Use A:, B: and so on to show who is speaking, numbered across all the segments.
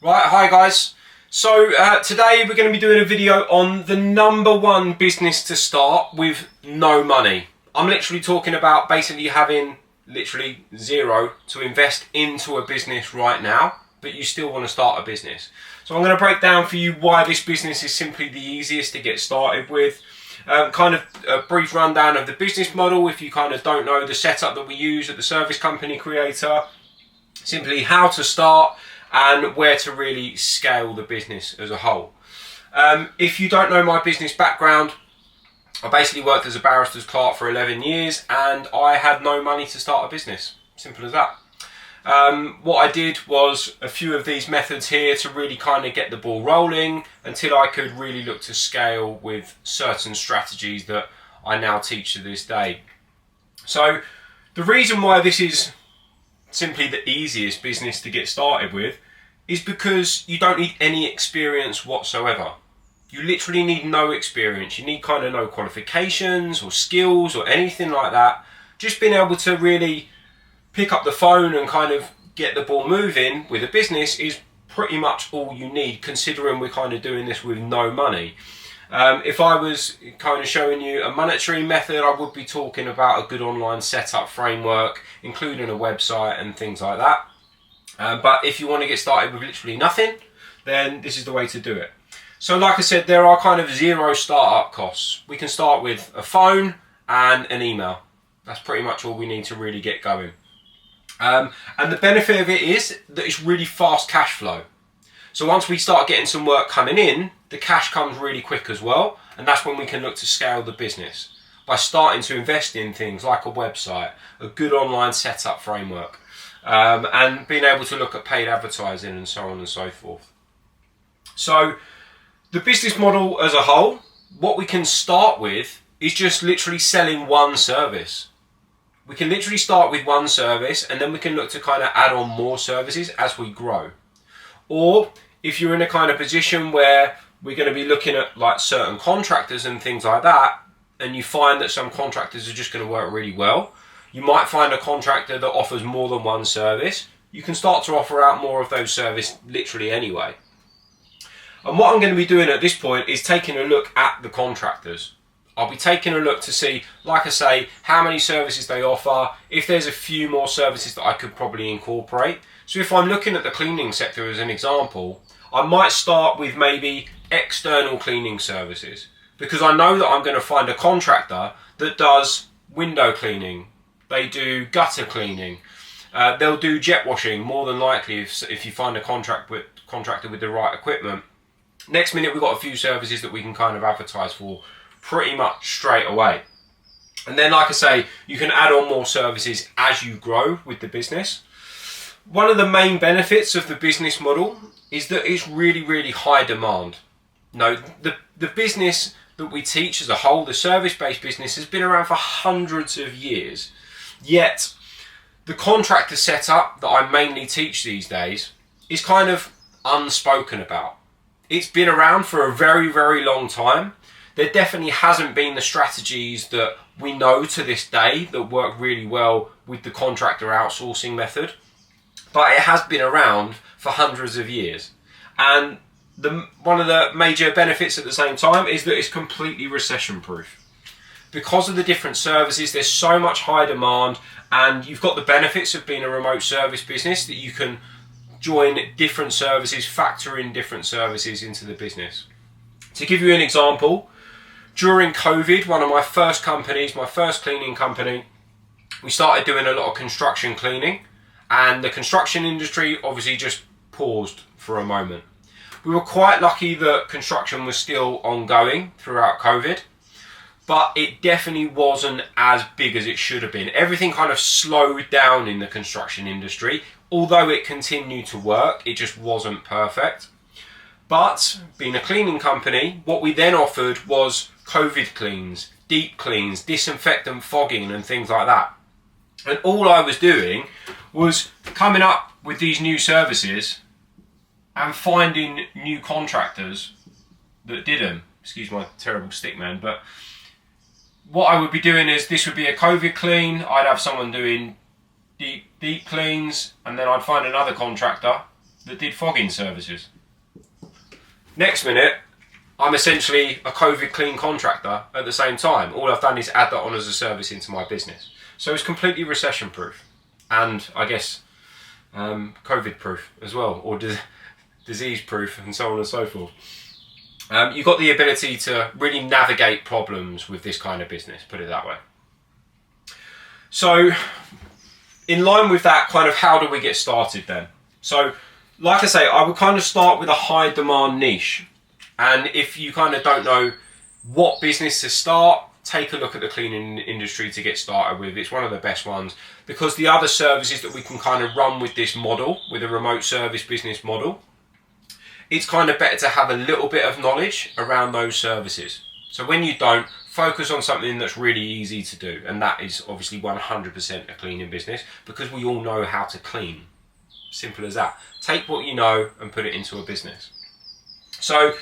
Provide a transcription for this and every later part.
A: Right, hi guys. So today we're going to be doing a video on the number one business to start with no money. I'm literally talking about basically having literally zero to invest into a business right now, but you still want to start a business. So I'm going to break down for you why this business is simply the easiest to get started with. Kind of a brief rundown of the business model if you kind of don't know the setup that we use at the Service Company Creator. Simply how to start and where to really scale the business as a whole. If you don't know my business background, I basically worked as a barrister's clerk for 11 years and I had no money to start a business. Simple as that. What I did was a few of these methods here to really kind of get the ball rolling until I could really look to scale with certain strategies that I now teach to this day. So the reason why this is simply the easiest business to get started with is because you don't need any experience whatsoever. You literally need no experience. You need kind of no qualifications or skills or anything like that. Just being able to really pick up the phone and kind of get the ball moving with a business is pretty much all you need, considering we're kind of doing this with no money. If I was kind of showing you a monetary method, I would be talking about a good online setup framework, including a website and things like that. But if you want to get started with literally nothing, then this is the way to do it. So like I said, there are kind of zero startup costs. We can start with a phone and an email. That's pretty much all we need to really get going. And the benefit of it is that it's really fast cash flow. So once we start getting some work coming in, the cash comes really quick as well, and that's when we can look to scale the business by starting to invest in things like a website, a good online setup framework, and being able to look at paid advertising and so on and so forth. So the business model as a whole, what we can start with is just literally selling one service. We can literally start with one service and then we can look to kind of add on more services as we grow. Or if you're in a kind of position where we're going to be looking at like certain contractors and things like that, and you find that some contractors are just going to work really well, you might find a contractor that offers more than one service. You can start to offer out more of those services literally anyway. And what I'm going to be doing at this point is taking a look at the contractors. I'll be taking a look to see, like I say, how many services they offer, if there's a few more services that I could probably incorporate. So if I'm looking at the cleaning sector as an example, I might start with maybe external cleaning services, because I know that I'm going to find a contractor that does window cleaning, they do gutter cleaning, they'll do jet washing more than likely if you find a contractor with the right equipment. Next minute we've got a few services that we can kind of advertise for pretty much straight away. And then like I say, you can add on more services as you grow with the business. One of the main benefits of the business model is that it's really, really high demand. No, the business that we teach as a whole, the service-based business, has been around for hundreds of years. Yet, the contractor setup that I mainly teach these days is kind of unspoken about. It's been around for a very, very long time. There definitely hasn't been the strategies that we know to this day that work really well with the contractor outsourcing method. But it has been around for hundreds of years. And one of the major benefits at the same time is that it's completely recession proof. Because of the different services, there's so much high demand, and you've got the benefits of being a remote service business that you can join different services, factor in different services into the business. To give you an example, during COVID, one of my first companies, my first cleaning company, we started doing a lot of construction cleaning. And the construction industry obviously just paused for a moment. We were quite lucky that construction was still ongoing throughout COVID, but it definitely wasn't as big as it should have been. Everything kind of slowed down in the construction industry. Although it continued to work, it just wasn't perfect. But being a cleaning company, what we then offered was COVID cleans, deep cleans, disinfectant fogging and things like that. And all I was doing was coming up with these new services and finding new contractors that did them. Excuse my terrible stick man, but what I would be doing is this would be a COVID clean. I'd have someone doing deep cleans, and then I'd find another contractor that did fogging services. Next minute, I'm essentially a COVID clean contractor at the same time. All I've done is add that on as a service into my business. So it's completely recession proof, and I guess COVID proof as well, or disease proof, and so on and so forth. You've got the ability to really navigate problems with this kind of business, put it that way. So in line with that, kind of how do we get started then? So like I say, I would kind of start with a high demand niche. And if you kind of don't know what business to start, take a look at the cleaning industry to get started with. It's one of the best ones, because the other services that we can kind of run with this model, with a remote service business model, it's kind of better to have a little bit of knowledge around those services. So when you don't, focus on something that's really easy to do. And that is obviously 100% a cleaning business, because we all know how to clean. Simple as that. Take what you know and put it into a business. So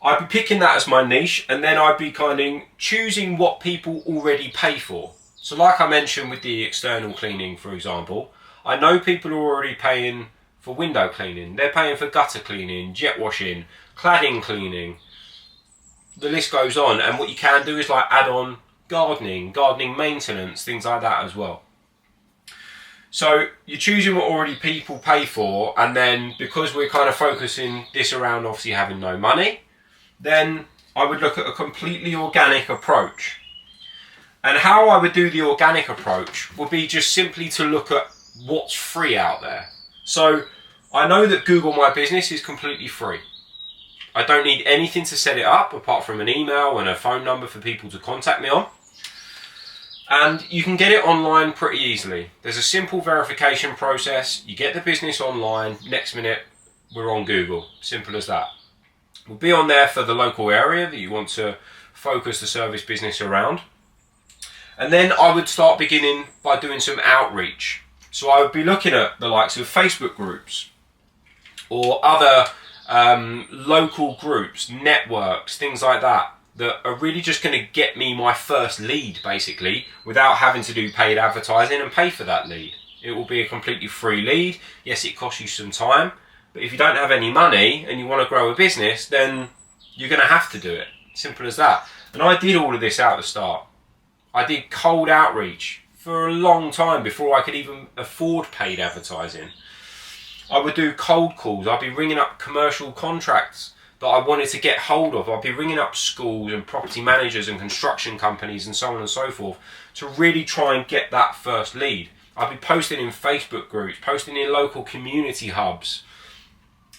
A: I'd be picking that as my niche, and then I'd be kind of choosing what people already pay for. So like I mentioned with the external cleaning, for example, I know people are already paying for window cleaning. They're paying for gutter cleaning, jet washing, cladding cleaning. The list goes on. And what you can do is like add on gardening maintenance, things like that as well. So you're choosing what already people pay for, and then because we're kind of focusing this around obviously having no money, then I would look at a completely organic approach. And how I would do the organic approach would be just simply to look at what's free out there. So I know that Google My Business is completely free. I don't need anything to set it up apart from an email and a phone number for people to contact me on. And you can get it online pretty easily. There's a simple verification process. You get the business online, next minute we're on Google. Simple as that. We'll be on there for the local area that you want to focus the service business around. And then I would start beginning by doing some outreach. So I would be looking at the likes of Facebook groups or other local groups, networks, things like that, that are really just going to get me my first lead, basically, without having to do paid advertising and pay for that lead. It will be a completely free lead. Yes, it costs you some time, but if you don't have any money and you want to grow a business, then you're going to have to do it. Simple as that. And I did all of this out the start. I did cold outreach for a long time before I could even afford paid advertising. I would do cold calls. I'd be ringing up commercial contracts that I wanted to get hold of. I'd be ringing up schools and property managers and construction companies and so on and so forth to really try and get that first lead. I'd be posting in Facebook groups, posting in local community hubs,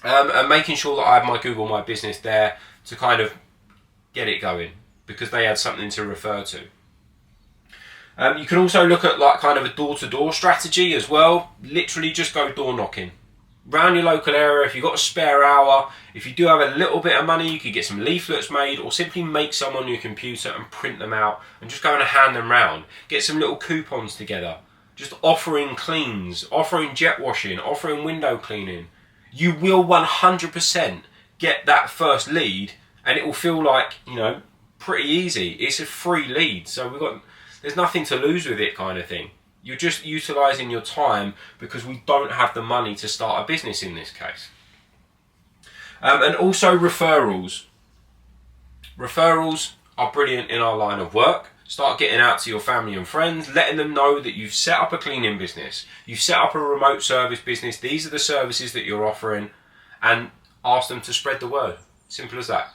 A: and making sure that I have my Google My Business there to kind of get it going, because they had something to refer to. You can also look at like kind of a door-to-door strategy as well. Literally just go door knocking around your local area. If you've got a spare hour, if you do have a little bit of money, you could get some leaflets made, or simply make some on your computer and print them out and just go and hand them round. Get some little coupons together, just offering cleans, offering jet washing, offering window cleaning. You will 100% get that first lead, and it will feel like, you know, pretty easy. It's a free lead, so there's nothing to lose with it, kind of thing. You're just utilising your time, because we don't have the money to start a business in this case. And also referrals. Referrals are brilliant in our line of work. Start getting out to your family and friends, letting them know that you've set up a cleaning business, you've set up a remote service business, these are the services that you're offering, and ask them to spread the word. Simple as that.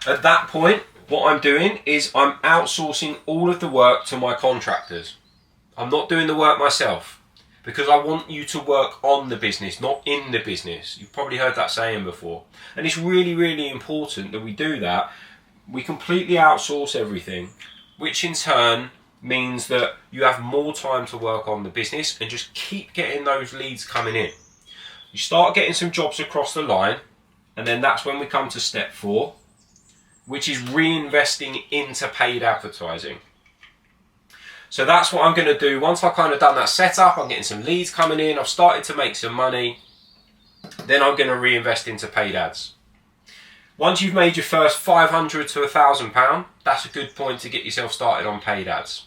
A: At that point, what I'm doing is I'm outsourcing all of the work to my contractors. I'm not doing the work myself, because I want you to work on the business, not in the business. You've probably heard that saying before. And it's really, really important that we do that. We completely outsource everything, which in turn means that you have more time to work on the business and just keep getting those leads coming in. You start getting some jobs across the line, and then that's when we come to step 4, which is reinvesting into paid advertising. So that's what I'm going to do. Once I've kind of done that setup, I'm getting some leads coming in, I've started to make some money, then I'm going to reinvest into paid ads. Once you've made your first £500 to £1,000, that's a good point to get yourself started on paid ads.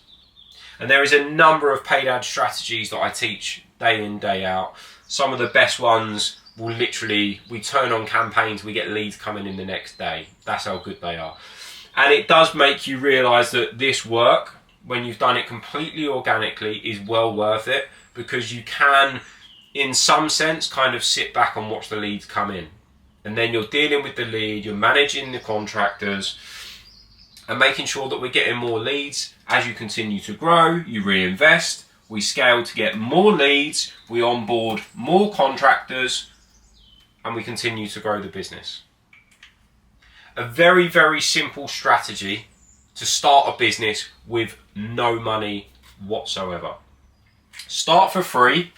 A: And there is a number of paid ad strategies that I teach day in, day out. Some of the best ones will literally, we turn on campaigns, we get leads coming in the next day. That's how good they are. And it does make you realise that this work, when you've done it completely organically, is well worth it, because you can, in some sense, kind of sit back and watch the leads come in. And then you're dealing with the lead, you're managing the contractors, and making sure that we're getting more leads. As you continue to grow, you reinvest, we scale to get more leads, we onboard more contractors, and we continue to grow the business. A very, very simple strategy to start a business with no money whatsoever. Start for free,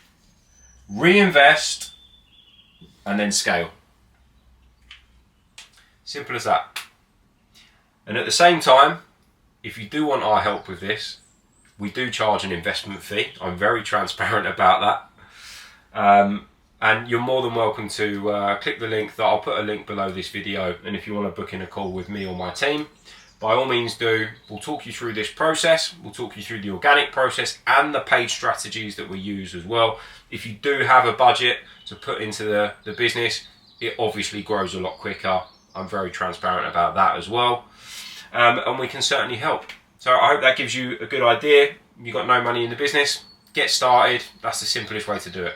A: reinvest, and then scale. Simple as that. And at the same time, if you do want our help with this, we do charge an investment fee. I'm very transparent about that. And you're more than welcome to click the link. I'll put a link below this video. And if you want to book in a call with me or my team, by all means do. We'll talk you through this process. We'll talk you through the organic process and the paid strategies that we use as well. If you do have a budget to put into the business, it obviously grows a lot quicker. I'm very transparent about that as well. And we can certainly help. So I hope that gives you a good idea. You've got no money in the business, get started. That's the simplest way to do it.